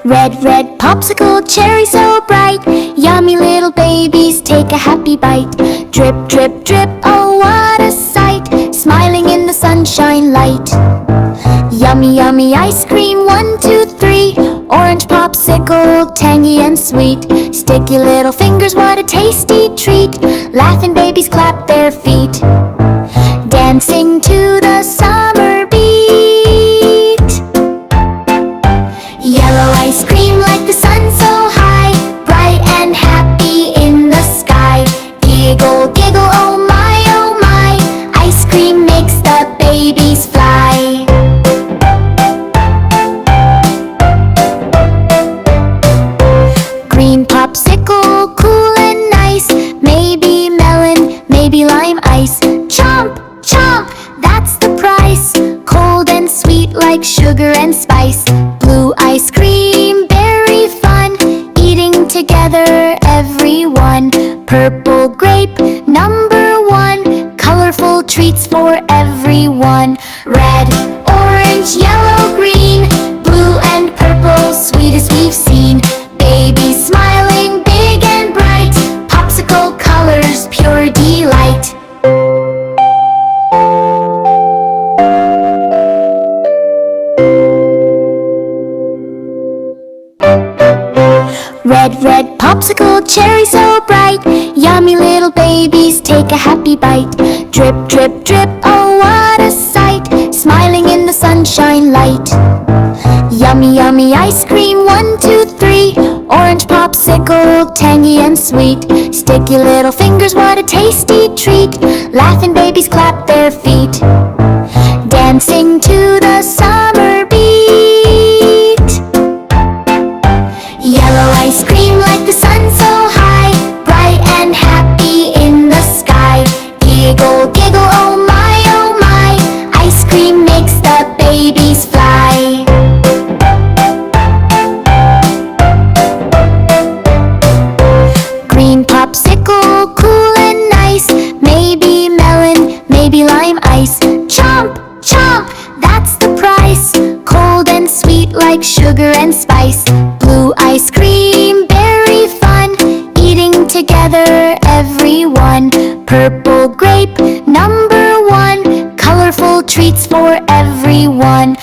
Red, red popsicle, cherry so bright. Yummy little babies, take a happy bite. Drip, drip, drip, oh what a sight. Smiling in the sunshine light. Yummy, yummy ice cream, 1, 2, 3. Orange popsicle, tangy and sweet. Sticky little fingers, what a tasty treat. Laughing babies clap their feet. Dancing to the summer beat. Yellow ice cream like the sun so high. Bright and happy in the sky. Giggle, giggle, oh my, ice cream makes the babies fly. Green popsicle, cool and nice. Maybe melon, maybe lime ice. Chomp, chomp, that's the price. Cold and sweet like sugar and spice. Blue ice cream, berry fun. Eating together everyone. Purple grape, #1. Colorful treats for everyone. Red, orange, yellow, green. Blue and purple, sweetest we've seen. Babies smiling big and bright. Popsicle colors, pure delight. Red, red popsicle, cherry so bright. Yummy little babies, take a happy bite. Drip, drip, drip, oh what a sight. Smiling in the sunshine light. Yummy, yummy ice cream, 1, 2, 3. Orange popsicle, tangy and sweet. Sticky little fingers, what a tasty treat. Laughing babies clap their feet. Dancing to the summer beat. Yellow ice cream like the sun so high. Bright and happy in the sky. Giggle, giggle, oh my, ice cream makes the babies fly. Green popsicle, cool and nice. Maybe melon, maybe lime ice. Chomp, chomp, that's the price. Cold and sweet like sugar and spice. Blue ice cream, berry fun. Eating together everyone. Purple grape, #1. Colorful treats for everyone.